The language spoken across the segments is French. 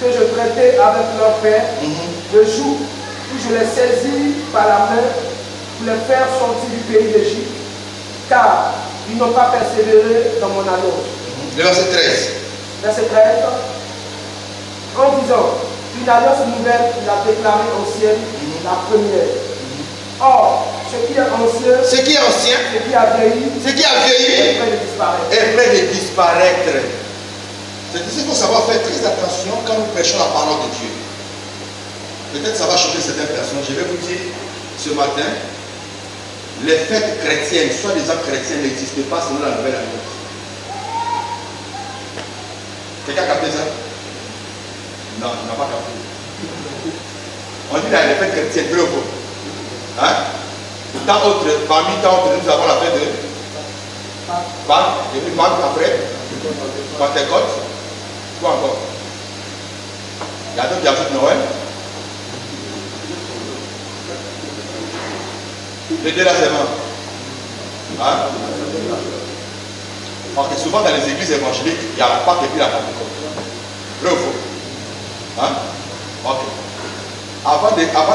que je traitais avec leur père, le jour où je les saisis par la main pour les faire sortir du pays d'Égypte, car ils n'ont pas persévéré dans mon alliance. Le verset 13. Verset 13. En disant, une alliance nouvelle, il a déclaré ancienne, la première. Or, ce qui est ancien, Ce qui est ancien, ce qui a vieilli, ce qui a vieilli, est près de disparaître. est près de disparaître. C'est qu'il faut savoir faire très attention quand nous prêchons la parole de Dieu. Peut-être ça va choquer certaines personnes. Je vais vous dire ce matin, les fêtes chrétiennes, soi-disant chrétiennes, n'existent pas selon la nouvelle alliance. Quelqu'un a capté ça? Non, il n'a pas capté. On dit là, les fêtes chrétiennes, vrai ou faux? Hein? Parmi tant autres, nous avons la fête de Pâques, et puis Pâques après, Pentecôte, quoi encore? Il y a d'autres qui ajoutent Noël. Les deux là, c'est mort. Hein? Parce que souvent dans les églises évangéliques, il y a la Pâque et puis la Pentecôte. Vrai ou faux? Hein? Ok. Avant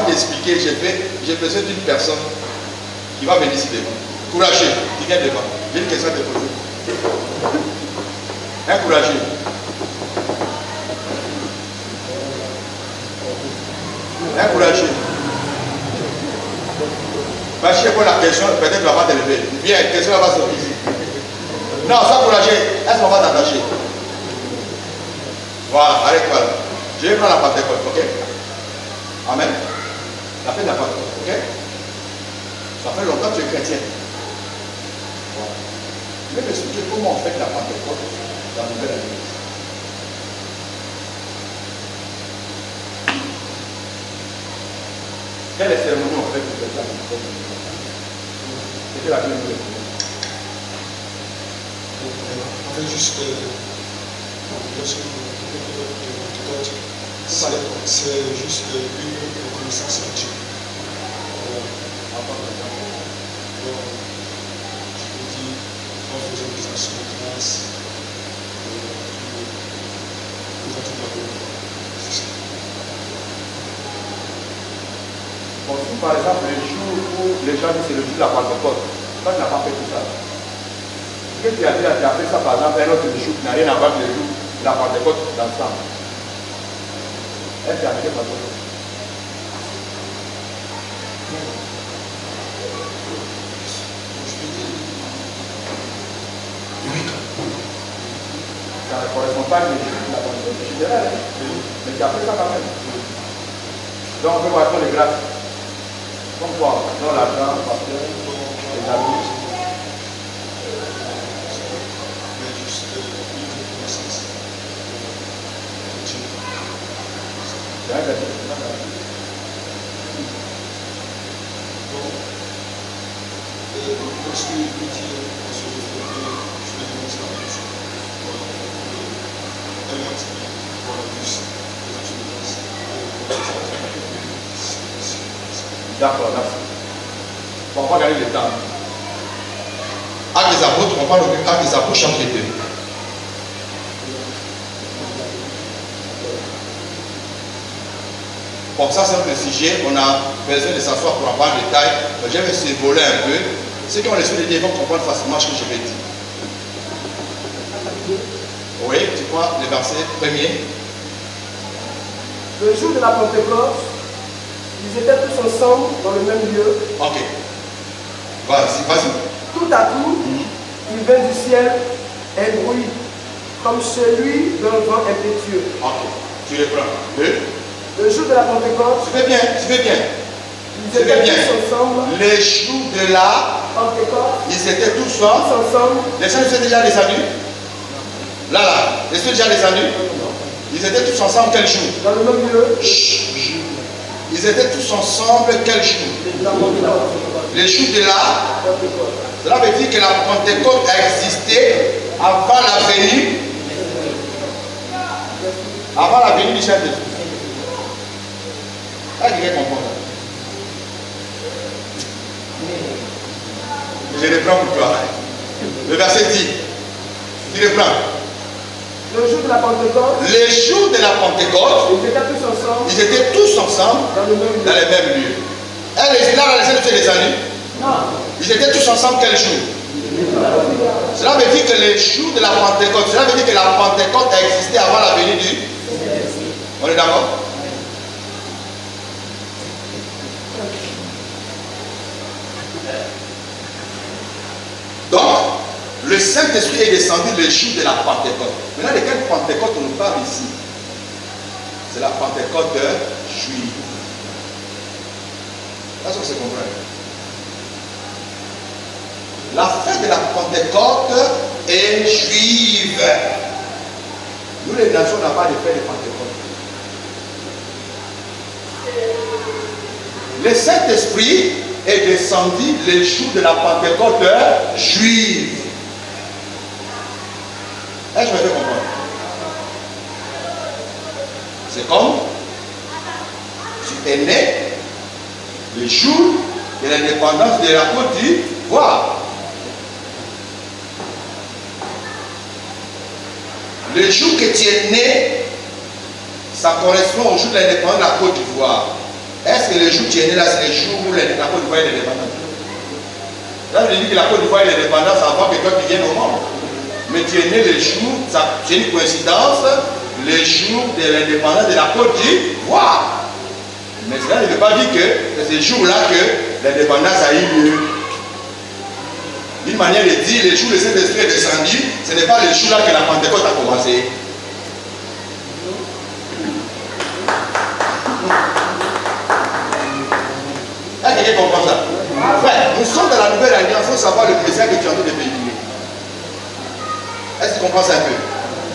d'expliquer, j'ai besoin d'une personne qui va venir ici devant. Courageux, qui vient devant. J'ai une question à te poser. Un courageux. Un courageux. Va chercher pour la question, peut-être la va te lever. Viens, la question va sortir ici. Non, sois courageux. Est-ce qu'on va t'attacher? Voilà, arrête-toi là. Je vais prendre la Pentecôte, ok? Amen. La fête de la Pentecôte, ok? Ça fait longtemps que tu es chrétien. Voilà. Je vais t'expliquer comment on fait la Pentecôte dans la nouvelle alliance. Quelle est la cérémonie on fait pour faire la Pentecôte? C'était la Bible. On fait juste lorsque c'est juste une reconnaissance à Dieu. Je peux dire, en faisant des actions de grâce, pour toute la bonne. C'est ça. Bon, si par exemple le jour où les gens disent c'est le jour de la Pentecôte, toi tu n'as pas fait tout ça. Qu'est-ce que tu as dit? Tu as fait ça par exemple un autre jour qui n'a rien à voir avec le jour de la Pentecôte d'ensemble. Est-ce que tu as fait Pentecôte? Ça ne correspond pas à la Pentecôte générale, mais tu as fait ça quand même. Donc on peut voir pour les grâces. Comme quoi, dans l'argent, parce que les amis. Mais juste une reconnaissance à Dieu. C'est un verset. Lorsque il dit on se reflète, je vais dénoncer la même chose. Elle a dit, voilà, plus les actions de grâce. D'accord, merci. Bon, on va gagner le temps. Actes des apôtres, on parle de Actes des apôtres, chapitre 2. Bon, ça c'est un sujet, on a besoin de s'asseoir pour en parler en détail. Je vais se voler un peu. Ceux qui ont l'esprit de Dieu vont comprendre facilement ce que je vais dire. Oui, tu vois le verset premier. Le jour de la Pentecôte, ils étaient tous ensemble dans le même lieu. Ok. Vas-y. Tout à coup, il vint du ciel un bruit, comme celui d'un vent impétueux. Ok. Tu reprends. Deux. Le jour de la Pentecôte, Tu fais bien. ils étaient tous ensemble. Les jours de la Pentecôte, ils étaient tous tous ensemble. Les saints sont déjà descendus. Là, ils sont déjà descendus. Ils étaient tous ensemble quel jour? Dans le même lieu. Ils étaient tous ensemble quel jour? Les jours de la Pentecôte. Cela veut dire que la Pentecôte a existé avant la venue. Avant la venue du Saint-Esprit. Est-ce que vous comprenez? Je reprends pour toi. Le verset dit. Tu reprends. Le jour de la Pentecôte, le jour de la Pentecôte, ils étaient tous ensemble dans les mêmes lieux. Et là, les gens étaient descendus. Ils étaient tous ensemble quel jour? Cela veut dire que le jour de la Pentecôte, cela veut dire que la Pentecôte a existé avant la venue du... On est d'accord? Donc, le Saint-Esprit est descendu le jour de la Pentecôte. Maintenant, de quelle Pentecôte on nous parle ici? C'est la Pentecôte juive. Est-ce que c'est compris? La fête de la Pentecôte est juive. Nous, les nations, n'avons pas de fête de Pentecôte. Le Saint-Esprit est descendu le jour de la Pentecôte juive. Est-ce que je me fais comprendre? C'est comme tu es né le jour de l'indépendance de la Côte d'Ivoire. Le jour que tu es né, ça correspond au jour de l'indépendance de la Côte d'Ivoire. Est-ce que le jour où tu es né là, c'est le jour où la Côte d'Ivoire est indépendante? Là, je dis que la Côte d'Ivoire est indépendante avant que toi tu viennes au monde. Mais tu es né le jour, c'est une coïncidence, le jour de l'indépendance de la Côte d'Ivoire. Mais cela ne veut pas dire que c'est ce jour-là que l'indépendance a eu lieu. Une manière de dire, le jour où le Saint-Esprit est descendu, ce n'est pas le jour-là que la Pentecôte a commencé. Est-ce que quelqu'un comprend ça? Frère, nous sommes dans la nouvelle alliance, il faut savoir le message que tu es en train de véhiculer. Est-ce que tu comprends ça un peu?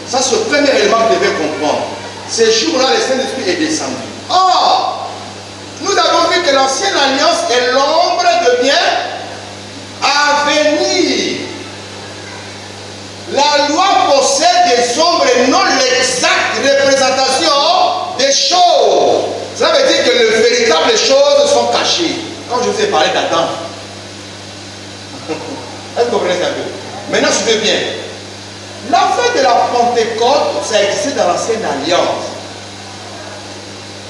Ça, c'est le premier élément que tu devais comprendre. Ce jour-là, le Saint-Esprit est descendu. Or, nous avons vu que l'ancienne alliance est l'ombre de bien à venir. La loi possède des ombres et non l'exacte représentation des choses. Cela veut dire que les véritables choses sont cachées. Quand je vous ai parlé d'Adam, est-ce que vous comprenez ça un peu? Maintenant, suivez bien. La fête de la Pentecôte, ça existait dans l'ancienne alliance.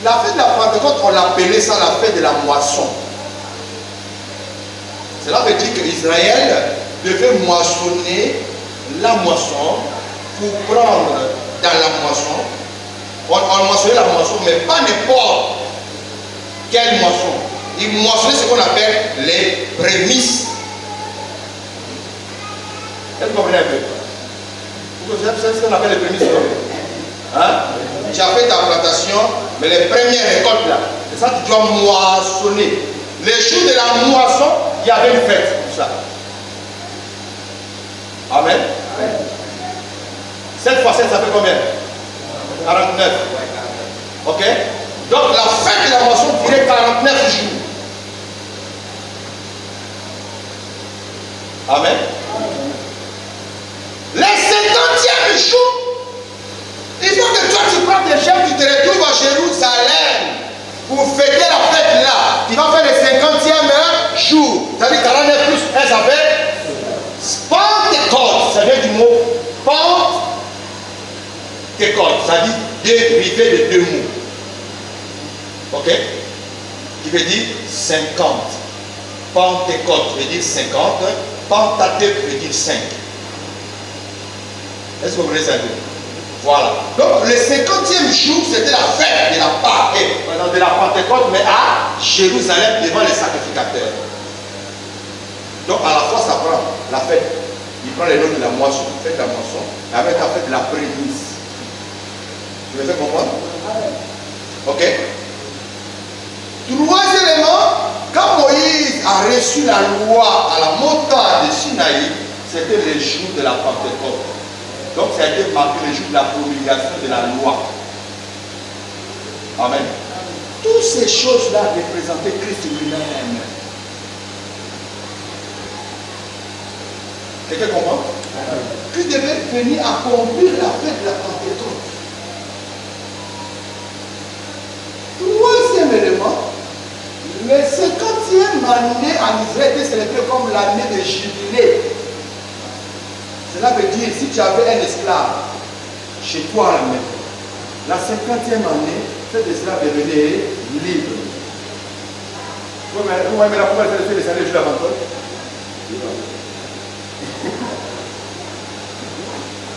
La fête de la Pentecôte, on l'appelait ça la fête de la moisson. Cela veut dire qu'Israël devait moissonner la moisson pour prendre dans la moisson. On moissonnait la moisson, mais pas n'importe quelle moisson. Ils moissonnaient ce qu'on appelle les prémices. Est-ce que vous comprenez un peu? Vous savez ce qu'on appelle les prémices? Hein? Tu as fait ta plantation, mais les premières récoltes là, c'est ça que tu dois moissonner. Les jours de la moisson, il y avait une fête pour ça. Amen. 7 fois 7, ça fait combien? 49. Ok? Donc la fête de la moisson durait 49 jours. Amen. Les 50e jour, il faut que toi tu prends tes chefs, tu te retrouves à Jérusalem pour fêter la fête là. Tu vas faire le 50e jour. Ça veut dire 49 plus 1, ça fait Pentecôte. Ça vient du mot Pentecôte. Ça dit dérivé de deux mots. Ok? Qui veut dire 50. Pentecôte veut dire 50. Pentateuque veut dire 5. Est-ce que vous comprenez ça? Voilà. Donc le 50e jour, c'était la fête de la Pâque, de la Pentecôte, mais à Jérusalem, devant les sacrificateurs. Donc à la fois, ça prend la fête. Il prend les noms de la moisson, la fête de la moisson, et avec la fête de la prémisse. Vous me faites comprendre? Ok? Troisièmement, quand Moïse a reçu la loi à la montagne de Sinaï, c'était le jour de la Pentecôte. Donc ça a été marqué le jour de la promulgation de la loi. Amen. Toutes ces choses-là représentaient Christ lui-même. Quelqu'un comprend? Christ devait venir accomplir la fête de la Pentecôte. Troisième élément, le 50e année en Israël était célébré comme l'année de jubilé. Cela veut dire, si tu avais un esclave chez toi à la maison. La 50e année, fait de cela devenir libre. Vous voyez la première fois les années juste avant toi.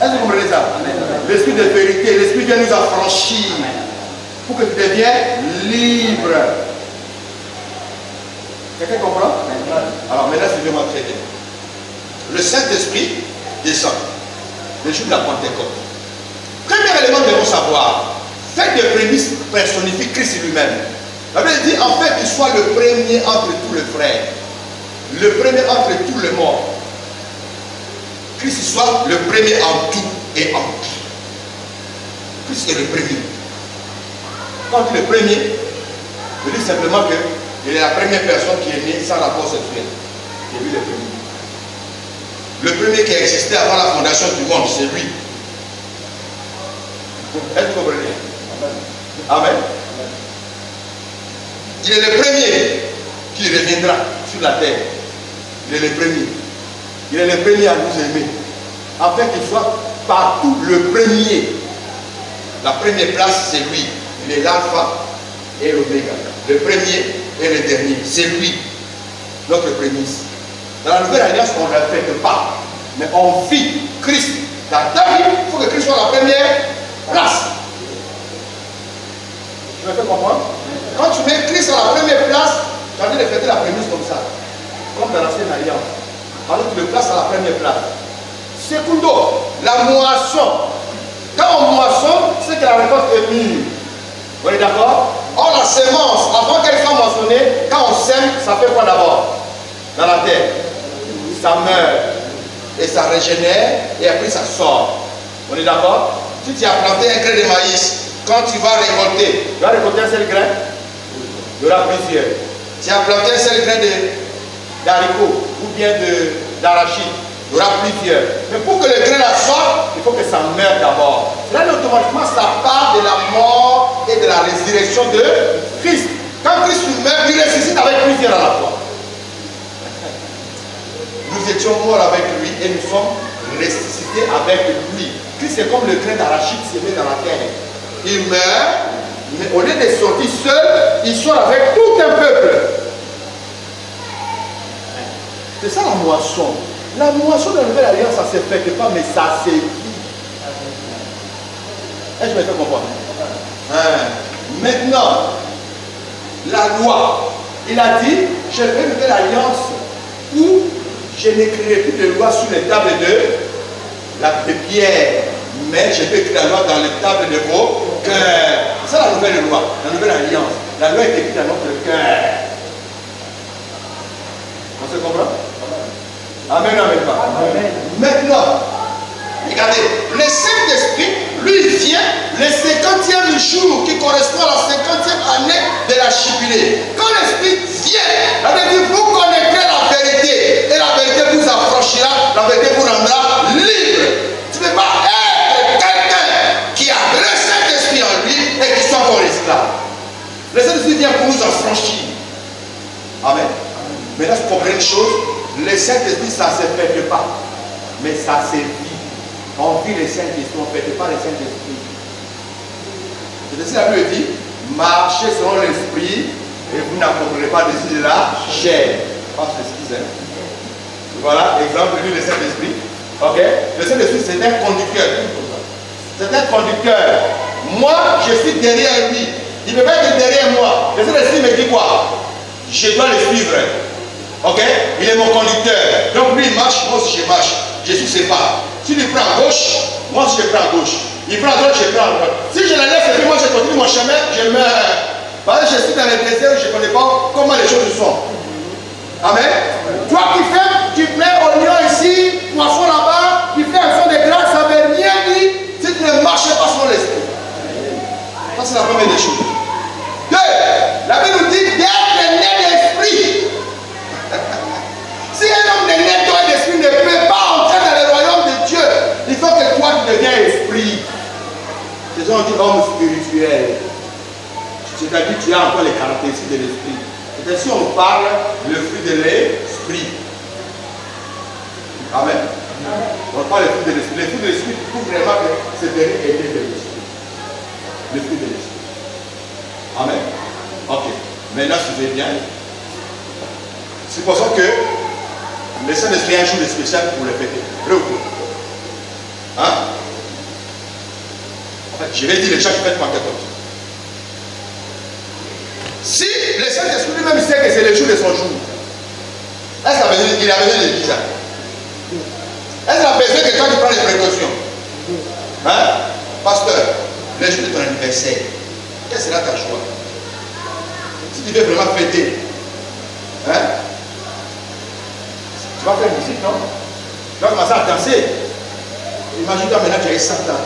Est-ce que vous comprenez ça? L'esprit de vérité, l'esprit vient nous affranchir pour que tu deviennes libre. Quelqu'un comprend? Alors maintenant, suivez-moi très bien. Le Saint-Esprit descend le jour de la Pentecôte. Premier élément que nous devons savoir, faites de prémices personnifie Christ lui-même. La Bible dit en fait qu'il soit le premier entre tous les frères, le premier entre tous les morts. Christ soit le premier en tout et en tout. Christ est le premier. Quand il est le premier, je dis simplement qu'il est la première personne qui est née sans rapport sexuel. C'est lui le premier. Le premier qui a existé avant la fondation du monde, c'est lui. Est-ce que vous comprenez? Amen. Il est le premier qui reviendra sur la terre. Il est le premier. Il est le premier à nous aimer. Afin qu'il soit partout le premier. La première place, c'est lui. Il est l'alpha et l'oméga. Le premier et le dernier. C'est lui. Notre prémisse. Dans la nouvelle alliance, on ne répète pas. Mais on vit Christ. Dans ta vie, il faut que Christ soit la première place. Tu me fais comprendre? Quand tu mets Christ à la première place, tu as envie de fêter la prémisse comme ça. Comme dans l'ancienne alliance. Alors tu le places à la première place. Secondo, la moisson. Quand on moissonne, c'est que la récolte est mûre. Vous êtes d'accord? Or la semence, avant qu'elle soit moissonnée, quand on sème, ça fait quoi d'abord? Dans la terre. Ça meurt. Et ça régénère. Et après ça sort. On est d'accord? Si tu as planté un grain de maïs, quand tu vas récolter, tu vas récolter un seul grain? Il y aura plusieurs. Tu as planté un seul grain d'haricot ou bien d'arachide. Il y aura plusieurs. Mais pour que le grain la sorte, il faut que ça meure d'abord. Là, automatiquement, ça part de la mort et de la résurrection de Christ. Quand Christ meurt, il ressuscite avec plusieurs à la fois. Nous étions morts avec lui et nous sommes ressuscités avec lui. Christ est comme le grain d'arachide semé dans la terre. Il meurt, mais au lieu de sortir seul, il sort avec tout un peuple. C'est ça la moisson. La moisson de la nouvelle alliance, ça ne se fait pas, mais ça se vit. Est-ce que je me fais comprendre? Maintenant, la loi, il a dit, je fais une nouvelle alliance où je n'écrirai plus de loi sur les tables de pierre, mais je peux écrire la loi dans les tables de vos cœurs. C'est ça la nouvelle loi, la nouvelle alliance. La loi est écrite dans notre cœur. On se comprend? Amen, amen, amen. Maintenant, regardez, le Saint-Esprit, lui, vient le 50e jour qui correspond à la 50e année de la jubilée. Quand l'Esprit vient, la vérité vous connaîtrez la vérité. Et la vérité vous affranchira, la vérité vous rendra libre. Tu ne peux pas être quelqu'un qui a le Saint-Esprit en lui et qui soit encore esclave. Le Saint-Esprit vient pour nous affranchir. Amen. Maintenant, vous comprenez une chose. Le Saint-Esprit, ça ne se fait pas, mais ça se vit. On vit le Saint-Esprit, on ne fait pas le Saint-Esprit. C'est ainsi la Bible dit, marchez selon l'Esprit et vous n'accomplirez pas des idées de la chair. Pas excusez. Voilà, exemple du Saint-Esprit. Ok? Le Saint-Esprit, c'est un conducteur. C'est un conducteur. Moi, je suis derrière lui. Il ne peut pas être derrière moi. Le Saint-Esprit me dit quoi? Je dois le suivre. Ok? Il est mon conducteur. Donc lui il marche, moi aussi je marche. Je suis ses pas. S'il prend à gauche, moi aussi je prends à gauche. Il prend à droite, je prends à droite. Si je le laisse et puis moi je continue mon chemin, je meurs. Parce que je suis dans les déserts, je ne connais pas comment les choses sont. Amen. Toi qui fais, tu mets oignon ici, poisson là-bas, tu fais un fond de glace, ça ne veut rien dire si tu ne marches pas selon l'esprit. Ça c'est la première des choses. Deux, la Bible nous dit d'être né d'esprit. Si un homme de nettoie d'esprit ne peut pas entrer dans le royaume de Dieu, il faut que toi tu deviens esprit. C'est ça on dit homme spirituel. C'est-à-dire tu as encore les caractéristiques de l'esprit. C'est-à-dire si on parle le fruit de l'esprit. Amen. On parle des fruits de l'esprit. Les fruits de l'esprit, tout vraiment que c'est venir aider de l'esprit. Les fruits de l'esprit. Amen. Ok. Maintenant, suivez bien. Supposons que le Saint-Esprit a un jour spécial pour le fêter. Vrai ou faux? Hein? En fait, je vais dire les gens qui fêtent Pentecôte. Si le Saint-Esprit lui-même sait que c'est le jour de son jour, est-ce qu'il a besoin de dire ça? Est-ce qu'il a besoin que toi tu prends les précautions? Hein? Pasteur, le jour de ton anniversaire, quel sera ta joie? Si tu veux vraiment fêter, hein? Tu vas faire musique, non? Tu vas commencer à danser. Imagine-toi maintenant tu as 100 ans.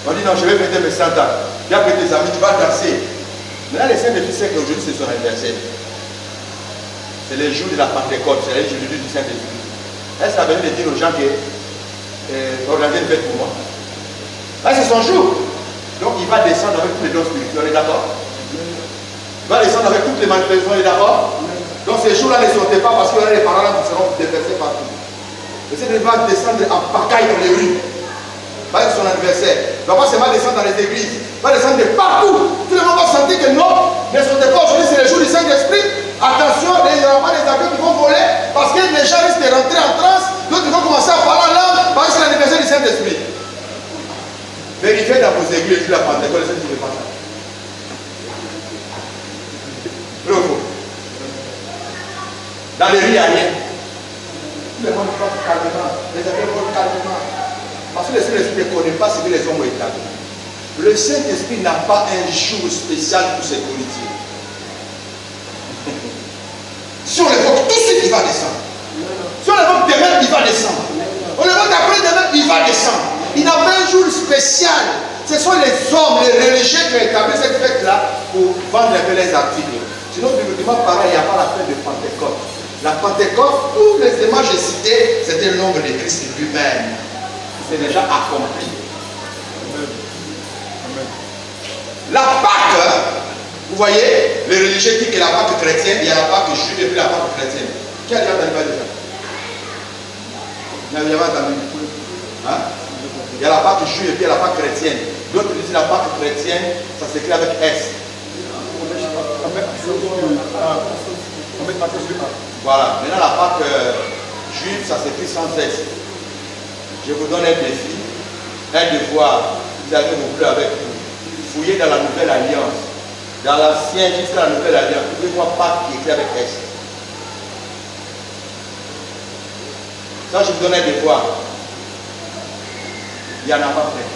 On dit non, je vais fêter mes 100 ans. Tu as fait tes amis, tu vas danser. Maintenant, les Saint-Esprit savent qu'aujourd'hui c'est son anniversaire. C'est le jour de la Pentecôte, c'est le jour du Saint-Esprit. Est-ce qu'il a besoin de dire aux gens que organisez une fête pour moi? Là, c'est son jour. Donc, il va descendre avec tous les dons spirituels, on est d'accord? Il va descendre avec toutes les manifestations, on est d'accord? Donc, ces jours-là, ne sortez pas parce qu'il y aura les parents qui seront déversés partout. Le Seigneur va descendre en pagaille dans les rues. Parce que c'est son anniversaire. Il ne va pas seulement descendre dans les églises. Il va descendre de partout. Tout le monde va sentir que non, ne sortez pas aujourd'hui, c'est le jour du Saint-Esprit. Attention, il n'y aura pas des avions qui vont voler parce que les gens risquent de rentrer en transe. D'autres vont commencer à parler en langue parce que c'est l'anniversaire du Saint-Esprit. Vérifiez dans vos églises la Pentecôte, le Saint-Esprit ne fait pas ça. Vrai ou faux? Dans les rues, il n'y a rien. Tout le monde passe calmement. Les avions volent calmement. Parce que le Saint-Esprit ne connaît pas ce que les hommes ont établi. Le Saint-Esprit n'a pas un jour spécial pour ses politiques. Si on l'évoque tout de suite, il va descendre. Si on l'évoque demain, il va descendre. On l'évoque après-demain, il va descendre. Il n'a pas un jour spécial. Ce sont les hommes, les religieux qui ont établi cette fête-là pour vendre un peu les articles. Sinon, bibliquement parlant, il n'y a pas la fête de Pentecôte. La Pentecôte, tous les éléments que j'ai cités, c'était le nombre de Christ lui-même. C'est déjà accompli. La Pâque, vous voyez, les religieux disent que la Pâque chrétienne, il y a la Pâque juive et puis la Pâque chrétienne. Qui a déjà entendu parler de ça? Vous n'avez jamais entendu? Hein? Il y a la Pâque juive et puis il y a la Pâque chrétienne. D'autres disent la Pâque chrétienne, ça s'écrit avec S. Voilà. Maintenant la Pâque juive, ça s'écrit sans S. Je vous donne un défi, un devoir. Vous allez vous plaire avec vous. Fouillez dans la Nouvelle Alliance. Dans l'Ancienne jusqu'à la Nouvelle Alliance. Vous pouvez voir Pâques qui est écrit avec S. Ça, je vous donne un devoir. Il n'y en a pas fait.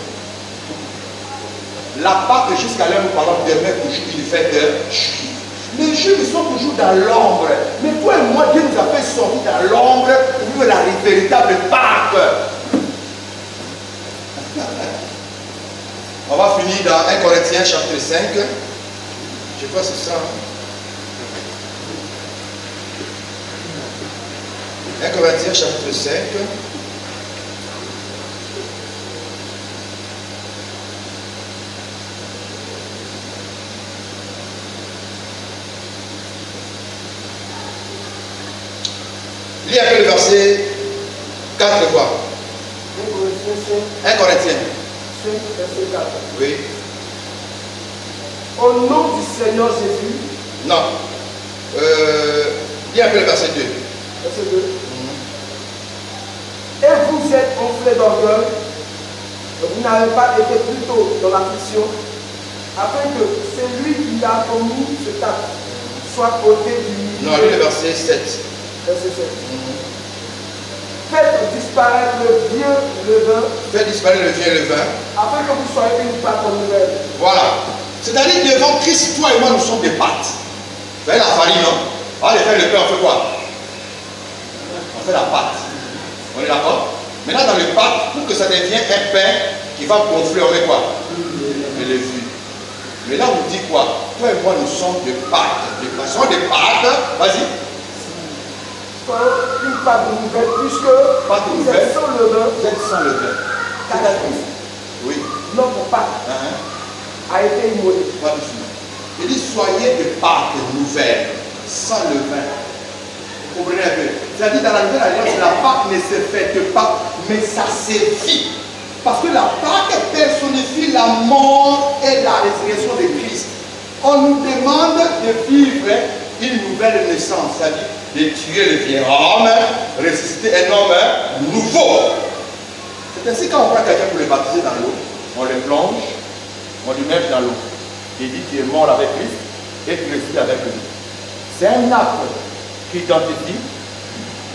La Pâque jusqu'à l'heure où parlons demain toujours une fête juive. Les Juifs sont toujours dans l'ombre. Mais toi et moi, Dieu nous a fait sortir dans l'ombre pour vivre la véritable Pâque. On va finir dans 1 Corinthiens chapitre 5. Je crois que c'est ça. 1 Corinthiens chapitre 5. Lis un peu le verset 4 fois. 1 Corinthiens. Verset 4. Oui. Au nom du Seigneur Jésus. Non. Lis un peu le verset 2. Verset 2. Et vous êtes gonflés d'orgueil. Vous n'avez pas été plus tôt dans l'affliction, afin que celui qui a commis ce acte soit ôté du milieu. Non, lis le verset 7. Verset 7. Faites disparaître le vieux levain. Faites disparaître le vieux levain. Afin que vous soyez une pâte nouvelle. Voilà. C'est-à-dire devant Christ, toi et moi, nous sommes des pâtes. Vous voyez la farine, non? On va les faire le pain, on fait quoi? On fait la pâte. On est d'accord? Maintenant, dans le pâte, pour que ça devienne un pain qui va gonfler, on met quoi? Le levure. Mais là, on nous dit quoi? Toi et moi, nous sommes des pâtes. Nous sommes des pâtes. Vas-y. Une pâte nouvelle, puisque Pâte vous nouvelle. êtes sans levain. Vous êtes sans levain. C'est-à-dire, oui. Notre pâte a été immolée. Pas doucement. Il dit soyez des pâtes nouvelles, sans levain. Comprenez un peu. C'est-à-dire dans la nouvelle alliance, la Pâque ne se fête pas, mais ça se vit. Parce que la Pâque personnifie la mort et la résurrection de Christ. On nous demande de vivre une nouvelle naissance, c'est-à-dire de tuer le vieil homme, ressusciter un homme nouveau. C'est ainsi quand on prend quelqu'un pour le baptiser dans l'eau, on le plonge, on lui met dans l'eau. Il dit qu'il est mort avec Christ et qu'il ressuscite avec lui. C'est un acte qui identifie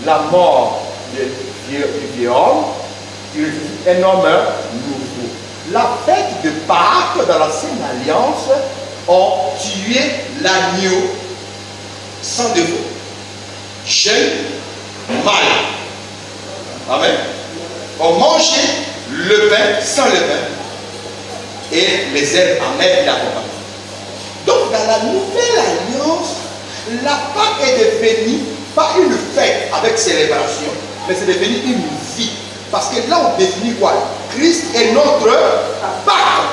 la mort du vieil homme, qui ressuscite un homme nouveau. La fête de Pâques dans l'Ancienne Alliance ont tué l'agneau sans défaut, jeune, mâle. Amen. On mangeait le pain sans le pain et les herbes amères qui l'accompagnent. Donc dans la nouvelle alliance, la Pâque est devenue pas une fête avec célébration, mais c'est devenu une vie. Parce que là on définit quoi? Christ est notre Pâque.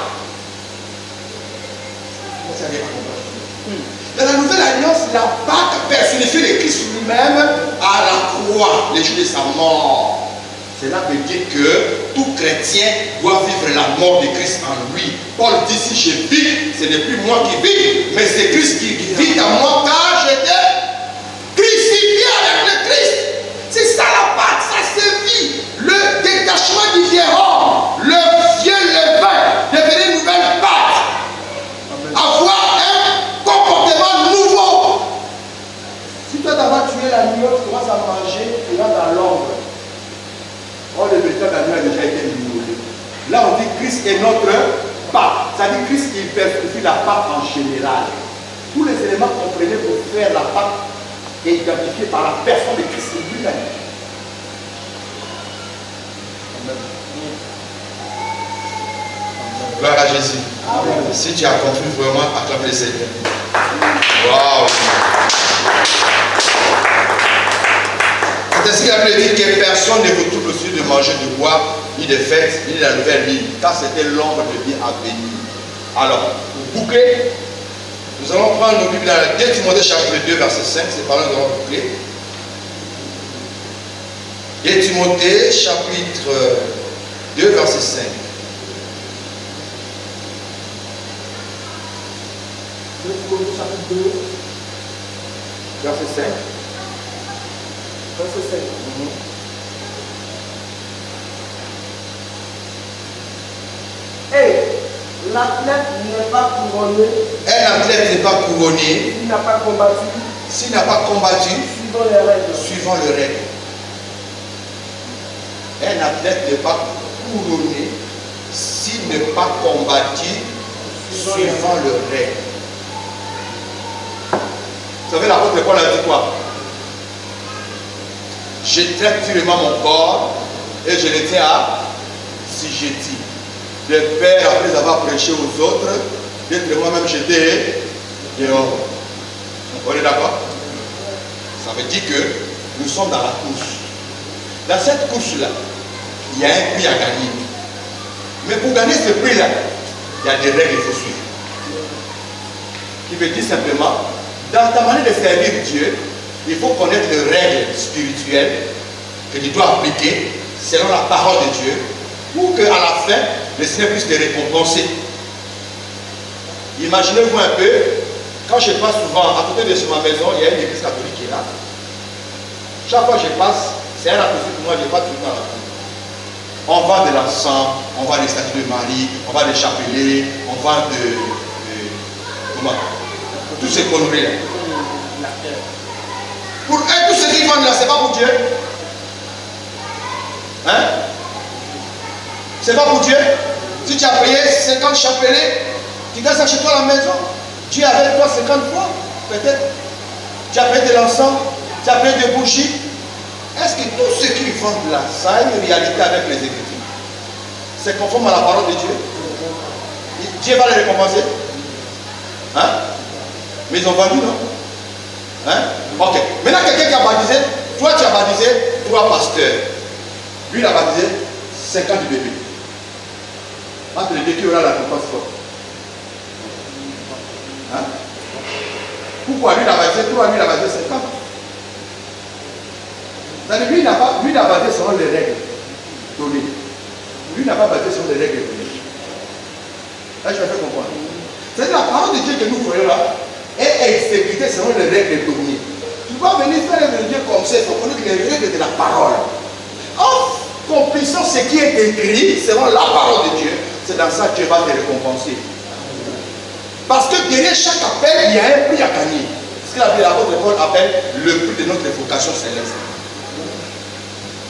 Dans la nouvelle alliance, la Pâque personnifie le Christ lui-même à la croix, le jour de sa mort. Cela veut dire que tout chrétien doit vivre la mort de Christ en lui. Paul dit, si je vis, ce n'est plus moi qui vis, mais c'est Christ qui vit en moi, car j'étais crucifié avec le Christ. C'est ça la Pâque, ça se vit. Le détachement du vieil homme, le vieux levain, devenir une nouvelle Pâque. Avoir un comportement nouveau. Si toi d'abord tué l'agneau, tu commences à manger, tu vas dans l'ombre. Or, le bétail d'agneau a déjà été immolé. Là, on dit Christ est notre Pâque. C'est-à-dire Christ, il personnifie la Pâque en général. Tous les éléments qu'on prenait pour faire la Pâque est identifié par la personne de Christ lui-même. Gloire à Jésus. Amen. Si tu as compris vraiment, acclame le Seigneur. Waouh! C'est ainsi qu'il a dit que personne ne vous trouve aussi de manger, de boire, ni de fête, ni de la nouvelle vie, car c'était l'ombre de vie à venir. Alors, pour boucler, nous allons prendre nos Bibles dans 2 Timothée chapitre 2, verset 5, c'est par là que nous allons boucler. 2 Timothée chapitre 2, verset 5. Chapitre 2, Verset 5. verset 5. Et l'athlète n'est pas couronné. Un athlète n'est pas couronné S'il n'a pas combattu. s'il n'a pas combattu Suivant les règles. suivant le règle. Un athlète n'est pas couronné s'il n'est pas combattu suivant le règle. Vous savez, l'apôtre Paul a dit quoi? Je traite durement mon corps et je le tiens à assujetti. De peur, après avoir prêché aux autres, d'être moi-même jeté dehors. On est d'accord? Ça veut dire que nous sommes dans la course. Dans cette course-là, il y a un prix à gagner. Mais pour gagner ce prix-là, il y a des règles qu'il faut suivre. Qui veut dire simplement, dans ta manière de servir Dieu, il faut connaître les règles spirituelles que tu dois appliquer selon la parole de Dieu pour qu'à la fin, le Seigneur puisse te récompenser. Imaginez-vous un peu, quand je passe souvent à côté de ma maison, il y a une église catholique qui est là. Chaque fois que je passe, c'est un raccourci pour moi, je passe tout le temps là. On vend de l'encens, on vend des statues de Marie, on vend des chapelets, on vend comment? Tous ces conneries-là. Pour eux, tout ce qu'ils vendent là, c'est pas pour Dieu. Hein? C'est pas pour Dieu. Si tu as payé 50 chapelets, tu gardes ça chez toi à la maison. Dieu est avec toi 50 fois, peut-être. Tu as payé de l'encens, tu as payé des bougies. Est-ce que tout ce qu'ils vendent là, ça a une réalité avec les Écritures? C'est conforme à la parole de Dieu? Dieu va les récompenser? Hein? Mais ils ont vendu, non? Hein? Ok. Maintenant, quelqu'un qui a baptisé, toi tu as baptisé 3 pasteurs. Lui, il a baptisé 50 bébés. Entre les deux, qui aura la récompense forte? Hein? Pourquoi lui, il a baptisé 3, lui, il a baptisé 50? C'est-à-dire, lui n'a bâti selon les règles données. Lui n'a pas bâti selon les règles données. Là, je vais faire comprendre. C'est-à-dire, la parole de Dieu que nous voyons là est exécutée selon les règles données. Tu vas venir faire les Dieu comme ça, il faut connaître les règles de la parole. En complissant ce qui est écrit selon la parole de Dieu, c'est dans ça que Dieu va te récompenser. Parce que derrière chaque appel, il y a un prix à gagner. Ce que l'apôtre Paul appelle le prix de notre vocation céleste.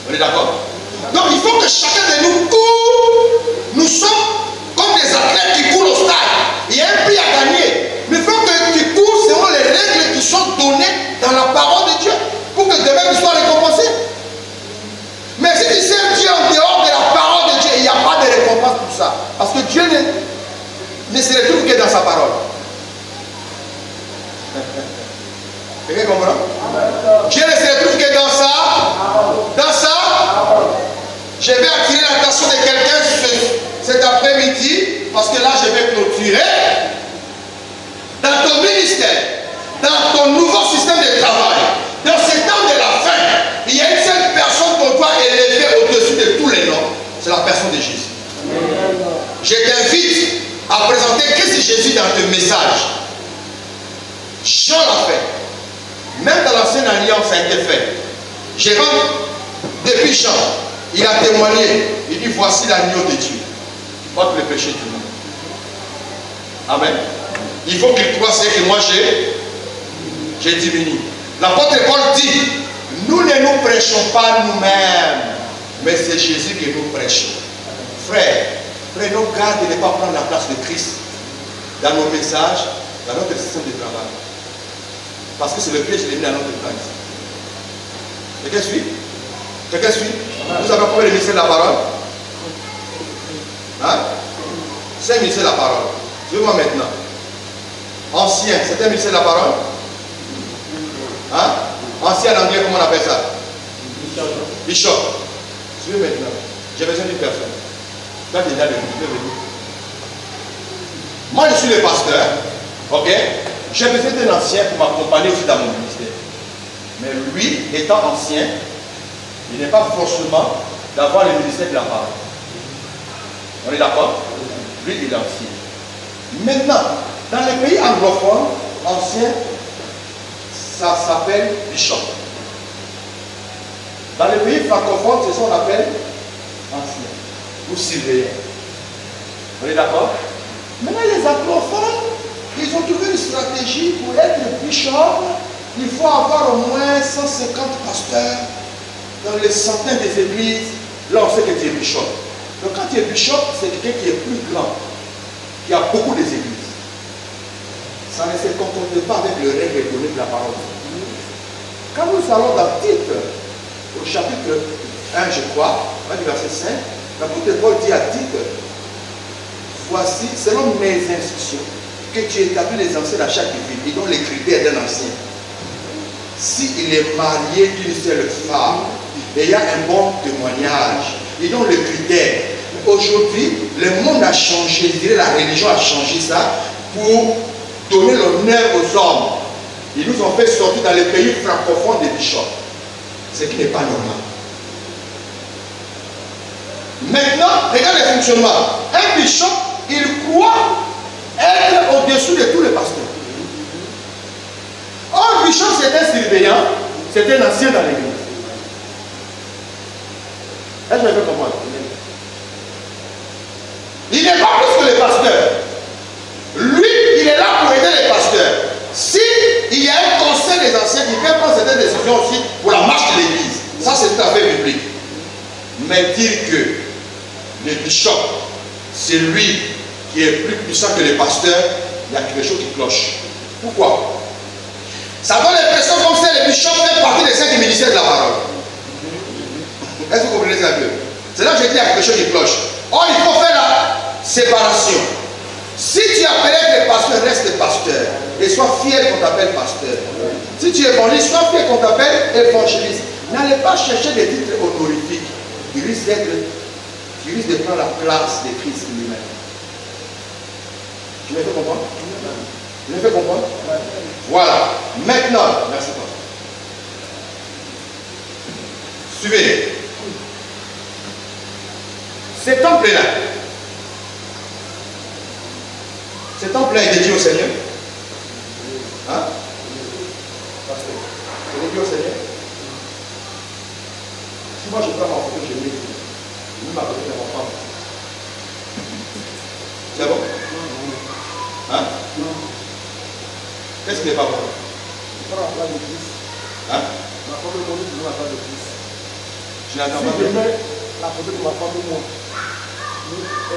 On est d'accord? Donc il faut que chacun de nous court. Nous sommes comme des athlètes qui courent au stade. Il y a un prix à gagner. Mais il faut que tu cours selon les règles qui sont données dans la parole de Dieu. Pour que demain tu sois récompensé. Mais si tu sers Dieu en dehors de la parole de Dieu, il n'y a pas de récompense pour ça. Parce que Dieu ne se retrouve que dans sa parole. Quelqu'un comprend? Dieu ne se retrouve que dans ça. Je vais attirer l'attention de quelqu'un cet après-midi, parce que là je vais clôturer. Dans ton ministère, dans ton nouveau système de travail, dans ce temps de la fin, il y a une seule personne qu'on doit élever au-dessus de tous les noms. C'est la personne de Jésus. Je t'invite à présenter Christ Jésus dans tes messages. Jean l'a fait. Même dans l'ancienne alliance, ça a été fait. Je rentre depuis Jean. Il a témoigné. Il dit, voici l'agneau de Dieu. Qui porte le péché du monde. Amen. Il faut qu'il croie ce que moi j'ai diminué. L'apôtre Paul dit, nous ne nous prêchons pas nous-mêmes, mais c'est Jésus que nous prêchons. Frère, prenons garde de ne pas prendre la place de Christ dans nos messages, dans notre système de travail. Parce que c'est le piège de l'ennemi à notre place. Quelqu'un suit? Quelqu'un suit? Vous avez combien de ministères de la parole? Hein? 5 ministères de la parole. Suivez-moi maintenant. Ancien, c'est un ministère de la parole? Hein? Ancien en anglais, comment on appelle ça? Bishop. Suivez maintenant. J'ai besoin d'une personne. Là, déjà, je vais venir. Moi, je suis le pasteur. Ok? J'ai besoin d'un ancien pour m'accompagner aussi dans mon ministère. Mais lui, étant ancien, il n'est pas forcément d'avoir le ministère de la parole. On est d'accord? Lui, il est ancien. Maintenant, dans les pays anglophones, ancien, ça s'appelle bishop. Dans les pays francophones, c'est ce qu'on appelle ancien ou surveillant. On est d'accord? Maintenant, les anglophones, ils ont trouvé une stratégie pour être bishop. Il faut avoir au moins 150 pasteurs dans les centaines des églises. Là, on sait que tu es bishop. Donc, quand tu es bishop, c'est quelqu'un qui est plus grand, qui a beaucoup d'églises. Ça ne se concorde pas avec le règle donné de la parole. Quand nous allons dans Tite, au chapitre 1, je crois, du verset 5, l'apôtre Paul dit à Tite, voici, selon mes instructions, que tu établis les anciens à chaque ville. Ils donnent les critères d'un ancien. S'il est marié d'une seule femme, et il y a un bon témoignage, ils donnent les critères. Aujourd'hui, le monde a changé, je dirais la religion a changé ça pour donner l'honneur aux hommes. Ils nous ont fait sortir dans les pays francophones des bishops. Ce qui n'est pas normal. Maintenant, regarde le fonctionnement. Un bishop, il croit être au-dessus de tous les pasteurs. Un bishop, c'est un surveillant, c'est un ancien dans l'église. Est-ce que je vais comprendre? Il n'est pas plus que le pasteur. Lui, il est là pour aider les pasteurs. Si il y a un conseil des anciens, il peut prendre certaines décisions aussi pour la marche de l'église. Ça, c'est tout à fait biblique. Mais dire que le bishop, c'est lui qui est plus puissant que le pasteur, il y a quelque chose qui cloche. Pourquoi? Ça donne l'impression comme si le bishop fait partie des 5 ministères de la parole. Est-ce que vous comprenez ça un peu? C'est là que je dis qu'il y a quelque chose qui cloche. Or, il faut faire la séparation. Si tu appelles le pasteur, reste pasteur. Et sois fier qu'on t'appelle pasteur. Si tu es évangéliste, sois fier qu'on t'appelle évangéliste. N'allez pas chercher des titres honorifiques. Qui risquent de prendre la place de Christ lui-même. Tu m'as fait comprendre? Tu m'as fait comprendre? Voilà. Maintenant, merci. Suivez. Ce temple-là, ce temple-là est dédié au Seigneur. Hein? C'est dédié au Seigneur. Si moi je prends ma photo, je mets ma photo de ma femme. C'est bon? Hein? Qu'est-ce qui n'est pas bon? Hein? Je n'entends pas bien. La photo de ma femme et moi.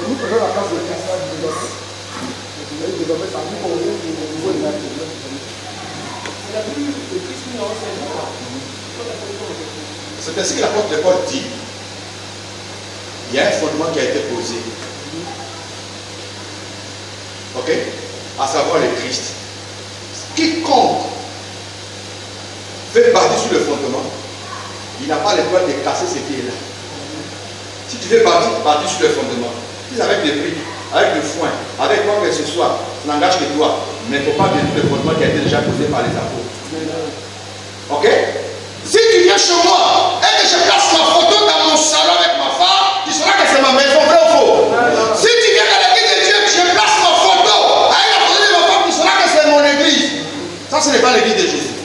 Nous prenons la place de Christ. C'est ainsi que l'apôtre Paul dit, il y a un fondement qui a été posé. Ok? À savoir le Christ. Quiconque fait partie sur le fondement, il n'a pas le droit de casser ce qui est là. Si tu fais partie sur le fondement, si avec des briques, avec du foin, avec quoi que ce soit, n'engage que toi, mais il ne faut pas détruire le fondement qui a été déjà posé par les apôtres. Ok? Si tu viens chez moi et que je place ma photo dans mon salon avec ma femme, tu sauras que c'est ma maison, vrai ou faux? Si tu viens dans l'église de Dieu, je place ma photo avec la photo de ma femme, tu sauras que c'est mon église. Ça, ce n'est pas l'église de Jésus.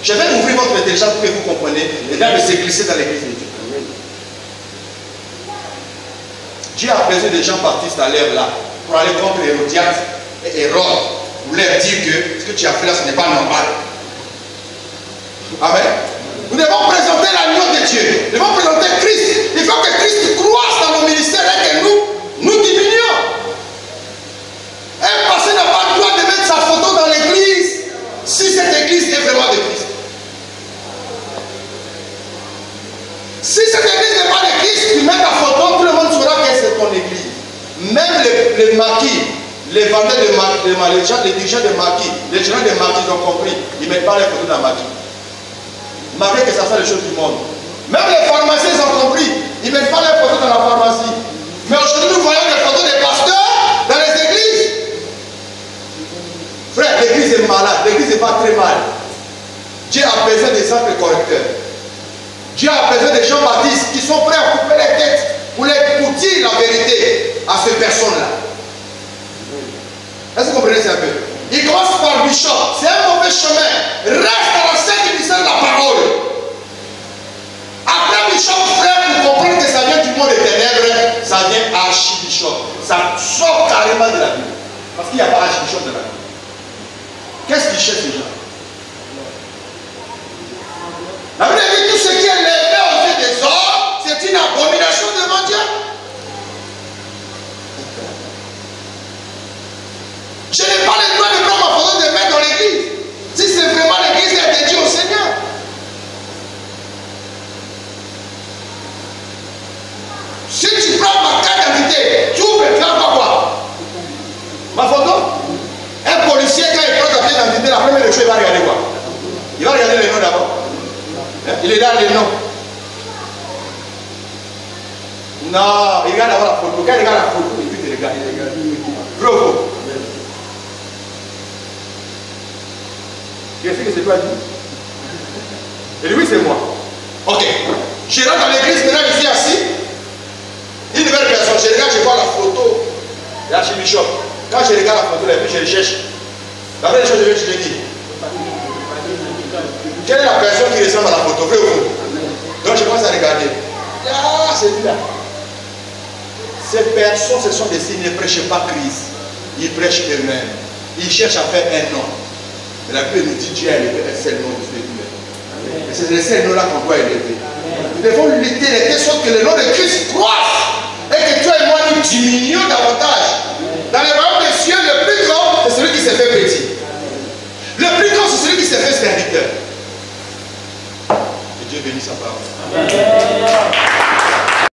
Je vais ouvrir votre intelligence pour que vous compreniez et là de se glisser dans l'église de Dieu. Dieu a besoin des gens baptistes à l'ère là pour aller contre Hérodiade et Hérode pour leur dire que ce que tu as fait là, ce n'est pas normal. Amen. Nous devons présenter l'agneau de Dieu. Nous devons présenter Christ. Il faut que Christ croisse dans nos ministères et que nous diminuions. Un pasteur n'a pas le droit de mettre sa photo dans l'église si cette église est vraiment de Christ. Si cette église n'est pas de Christ, tu mets ta photo, tout le monde saura que c'est ton église. Même les marquis, les vendeurs de marquis, les dirigeants de marquis, les gérants de marquis ont compris. Ils ne mettent pas les photos dans marquis. Malgré que ça soit les choses du monde. Même les pharmaciens ont compris. Ils ne mettent pas les photos dans la pharmacie. Mais aujourd'hui, nous voyons les photos des pasteurs dans les églises. Frère, l'église est malade. L'église n'est pas très mal. Dieu a besoin des simples correcteurs. Dieu a besoin des gens baptistes qui sont prêts à couper les têtes pour dire la vérité à ces personnes-là. Est-ce que vous comprenez ça un peu? Il commence par bishop. C'est un mauvais chemin. Reste à la sainte émission de la parole. Après bishop, frère, pour comprendre que ça vient du monde des ténèbres, ça vient archibishop. Ça sort carrément de la Bible. Parce qu'il n'y a pas archibishop de la Bible. Qu'est-ce qu'ils cherchent ces gens? La Bible dit tout ce qui est levé aux yeux des hommes, c'est une abomination devant Dieu. Je n'ai pas le droit de prendre ma photo de mettre dans l'église. Si c'est vraiment l'église qui est dédiée au Seigneur. Si tu prends ma carte d'identité, tu ouvres le plan par quoi? Ma photo? Un policier, quand il prend ta carte d'identité, la première chose, il va regarder quoi? Il va regarder les noms d'abord. Il est là les noms. Non, il regarde d'abord la photo. Quand il regarde la photo, et puis il regarde. Bravo. Qu'est-ce que c'est toi dit? Et lui, c'est moi. Ok. Je rentre dans l'église, maintenant je suis assis. Une nouvelle personne. Je regarde, je vois la photo de l'archibishop. Quand je regarde la photo, et puis je le cherche. La première chose que je lui dis, quelle est la personne qui ressemble à la photo? Vrai ou faux? Donc je commence à regarder. Ah, c'est lui-là. Ces personnes, ce sont des signes, ils ne prêchent pas Christ. Ils prêchent eux-mêmes. Ils cherchent à faire un nom. Mais la Bible nous dit Dieu a élevé un seul nom de Dieu. Et c'est le seul nom là qu'on doit élever. Nous devons lutter de telle sorte que le nom de Christ croisse. Et que toi et moi nous diminuions davantage. Dans les royaumes des cieux, le plus grand, c'est celui qui s'est fait petit. Le plus grand, c'est celui qui s'est fait serviteur. Que Dieu bénisse sa parole.